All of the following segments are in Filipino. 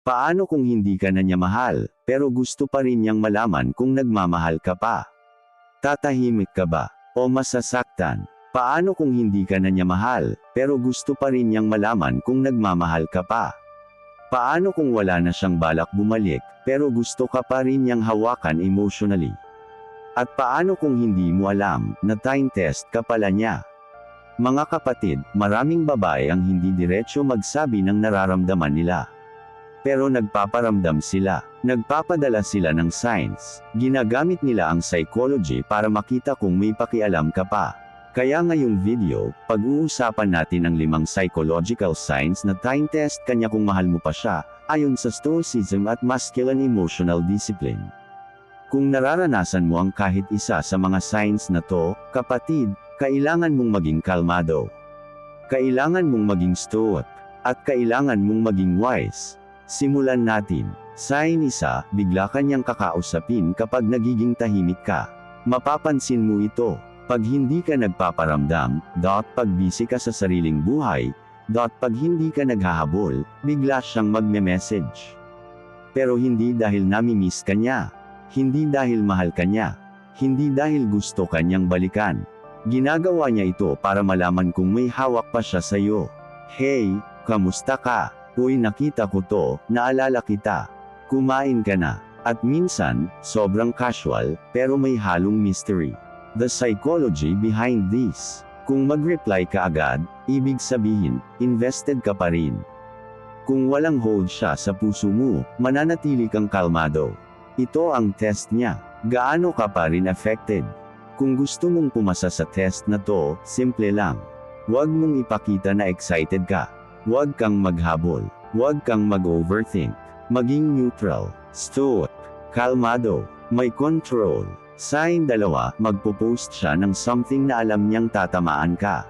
Paano kung hindi ka na niya mahal, pero gusto pa rin niyang malaman kung nagmamahal ka pa? Tatahimik ka ba? O masasaktan? Paano kung hindi ka na niya mahal, pero gusto pa rin niyang malaman kung nagmamahal ka pa? Paano kung wala na siyang balak bumalik, pero gusto ka pa rin niyang hawakan emotionally? At paano kung hindi mo alam na time test ka pala niya? Mga kapatid, maraming babae ang hindi diretso magsabi ng nararamdaman nila. Pero nagpaparamdam sila. Nagpapadala sila ng signs. Ginagamit nila ang psychology para makita kung may pakialam ka pa. Kaya ngayong video, pag-uusapan natin ang 5 psychological signs na time test kanya kung mahal mo pa siya, ayon sa Stoicism at Masculine Emotional Discipline. Kung nararanasan mo ang kahit isa sa mga signs na to, kapatid, kailangan mong maging kalmado. Kailangan mong maging stoic. At kailangan mong maging wise. Simulan natin. Sign 1, bigla ka niyang kakausapin kapag nagiging tahimik ka. Mapapansin mo ito. Pag hindi ka nagpaparamdam, pag busy ka sa sariling buhay, pag hindi ka naghahabol, bigla siyang magme-message. Pero hindi dahil nami-miss ka niya. Hindi dahil mahal ka niya. Hindi dahil gusto ka niyang balikan. Ginagawa niya ito para malaman kung may hawak pa siya sa iyo. Hey, kamusta ka? Uy, nakita ko to, naalala kita. Kumain ka na. At minsan, sobrang casual, pero may halong mystery. The psychology behind this. Kung mag-reply ka agad, ibig sabihin, invested ka pa rin. Kung walang hold siya sa puso mo, mananatili kang kalmado. Ito ang test niya. Gaano ka pa rin affected? Kung gusto mong pumasa sa test na to, simple lang. Huwag mong ipakita na excited ka. Huwag kang maghabol. Huwag kang mag-overthink. Maging neutral, stoic, kalmado, may control. Sign 2, magpo-post siya ng something na alam niyang tatamaan ka.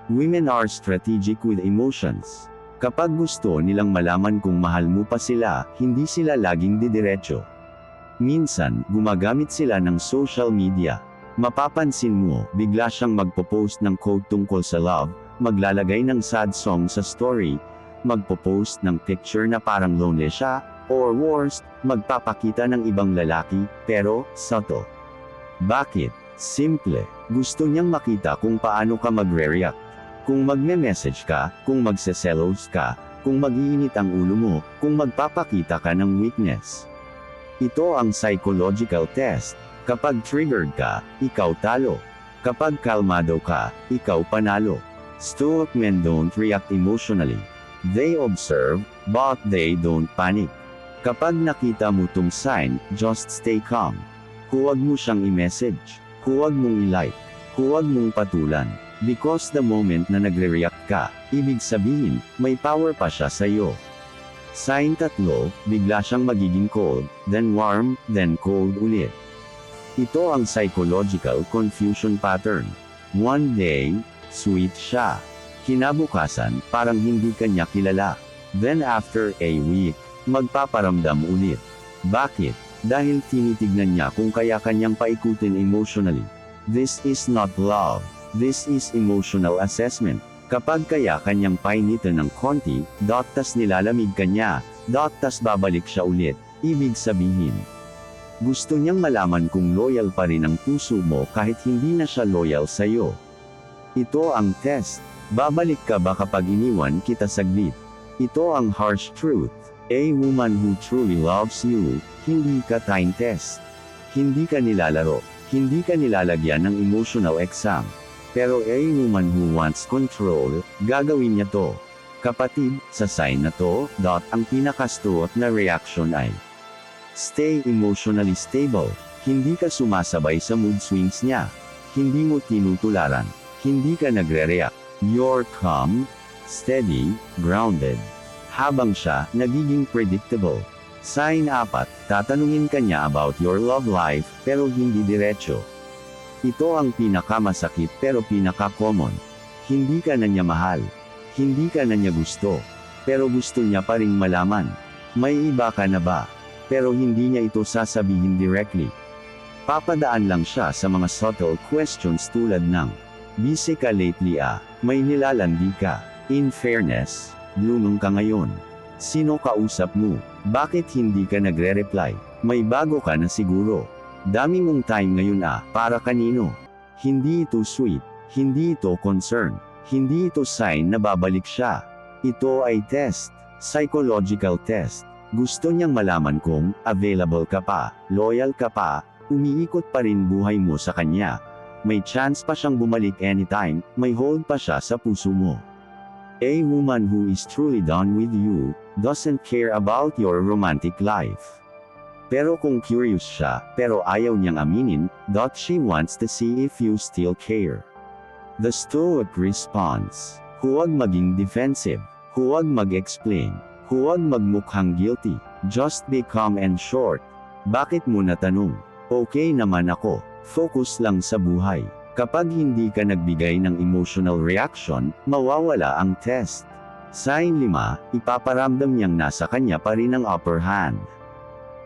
Women are strategic with emotions. Kapag gusto nilang malaman kung mahal mo pa sila, hindi sila laging didiretso. Minsan, gumagamit sila ng social media. Mapapansin mo, bigla siyang magpo-post ng quote tungkol sa love, maglalagay ng sad song sa story, magpo-post ng picture na parang lonely siya, or worst, magpapakita ng ibang lalaki, pero, subtle. Bakit? Simple. Gusto niyang makita kung paano ka magre-react. Kung magme-message ka, kung magseselos ka, kung mag-iinit ang ulo mo, kung magpapakita ka ng weakness. Ito ang psychological test. Kapag triggered ka, ikaw talo. Kapag kalmado ka, ikaw panalo. Stoic men don't react emotionally. They observe, but they don't panic. Kapag nakita mo tong sign, just stay calm. Huwag mo siyang i-message. Huwag mong i-like. Huwag mong patulan. Because the moment na nagre-react ka, ibig sabihin, may power pa siya sa iyo. Sign 3, bigla siyang magiging cold, then warm, then cold ulit. Ito ang psychological confusion pattern. One day, sweet siya. Kinabukasan, parang hindi ka niya kilala. Then after a week, magpaparamdam ulit. Bakit? Dahil tinitignan niya kung kaya kanyang paikutin emotionally. This is not love. This is emotional assessment. Kapag kaya kanyang painitan ng konti, tas nilalamig ka niya, tas babalik siya ulit, ibig sabihin. Gusto niyang malaman kung loyal pa rin ang puso mo kahit hindi na siya loyal sa'yo. Ito ang test. Babalik ka ba kapag iniwan kita saglit? Ito ang harsh truth. A woman who truly loves you, hindi ka time test. Hindi ka nilalaro. Hindi ka nilalagyan ng emotional exam. Pero a woman who wants control, gagawin niya to. Kapatid, sa sign na to, ang pinakastuot na reaction ay stay emotionally stable. Hindi ka sumasabay sa mood swings niya. Hindi mo tinutularan. Hindi ka nagre-react. You're calm, steady, grounded. Habang siya, nagiging predictable. Sign 4, tatanungin ka niya about your love life, pero hindi diretso. Ito ang pinakamasakit pero pinaka-common. Hindi ka na niya mahal. Hindi ka na niya gusto. Pero gusto niya pa ring malaman. May iba ka na ba? Pero hindi niya ito sasabihin directly. Papadaan lang siya sa mga subtle questions tulad ng, busy ka lately ah, may nilalandi ka. In fairness, blooming ka ngayon. Sino kausap mo? Bakit hindi ka nagre-reply? May bago ka na siguro. Dami mong time ngayon para kanino? Hindi ito sweet. Hindi ito concern. Hindi ito sign na babalik siya. Ito ay test. Psychological test. Gusto niyang malaman kung available ka pa, loyal ka pa, umiikot pa rin buhay mo sa kanya. May chance pa siyang bumalik anytime, may hold pa siya sa puso mo. A woman who is truly done with you, doesn't care about your romantic life. Pero kung curious siya, pero ayaw niyang aminin, she wants to see if you still care. The stoic response. Huwag maging defensive. Huwag mag-explain. Huwag magmukhang guilty. Just be calm and short. Bakit mo natanong? Okay naman ako. Focus lang sa buhay. Kapag hindi ka nagbigay ng emotional reaction, mawawala ang test. Sign 5, ipaparamdam niyang nasa kanya pa rin ang upper hand.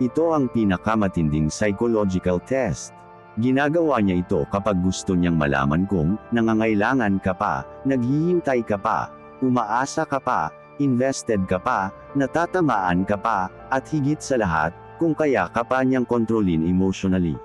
Ito ang pinakamatinding psychological test. Ginagawa niya ito kapag gusto niyang malaman kung nangangailangan ka pa, naghihintay ka pa, umaasa ka pa, invested ka pa, natatamaan ka pa, at higit sa lahat, kung kaya ka pa niyang kontrolin emotionally.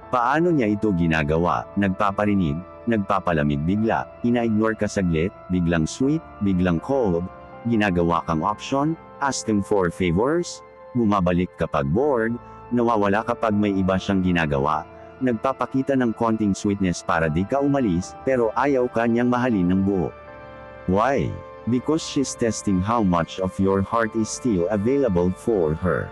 Paano niya ito ginagawa? Nagpaparinig, nagpapalamig bigla, ina-ignore ka saglit, biglang sweet, biglang cold, ginagawa kang option, asking for favors, bumabalik kapag bored, nawawala kapag may iba siyang ginagawa, nagpapakita ng konting sweetness para di ka umalis, pero ayaw ka niyang mahalin ng buo. Why? Because she's testing how much of your heart is still available for her.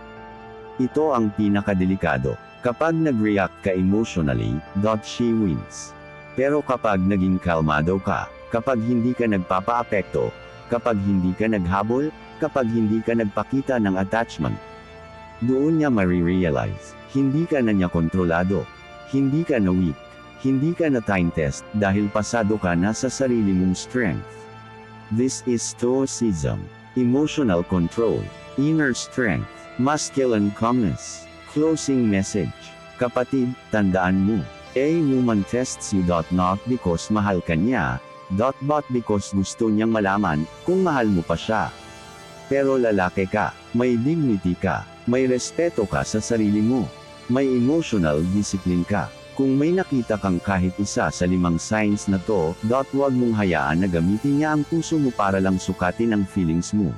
Ito ang pinakadelikado. Kapag nag-react ka emotionally, she wins. Pero kapag naging kalmado ka, kapag hindi ka nagpapaapekto, kapag hindi ka naghabol, kapag hindi ka nagpakita ng attachment, doon niya marirealize, hindi ka na niya kontrolado, hindi ka na weak, hindi ka na time test, dahil pasado ka na sa sarili mong strength. This is stoicism, emotional control, inner strength, masculine calmness. Closing message. Kapatid, tandaan mo, a woman tests you not because mahal ka niya, but because gusto niyang malaman kung mahal mo pa siya. Pero lalaki ka, may dignity ka, may respeto ka sa sarili mo, may emotional discipline ka. Kung may nakita kang kahit isa sa 5 signs na to, huwag mong hayaan na gamitin niya ang puso mo para lang sukatin ang feelings mo.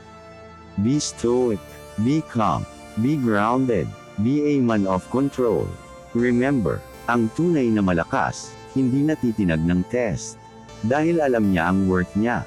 Be stoic, be calm, be grounded, be a man of control. Remember, ang tunay na malakas, hindi natitinag ng test. Dahil alam niya ang worth niya.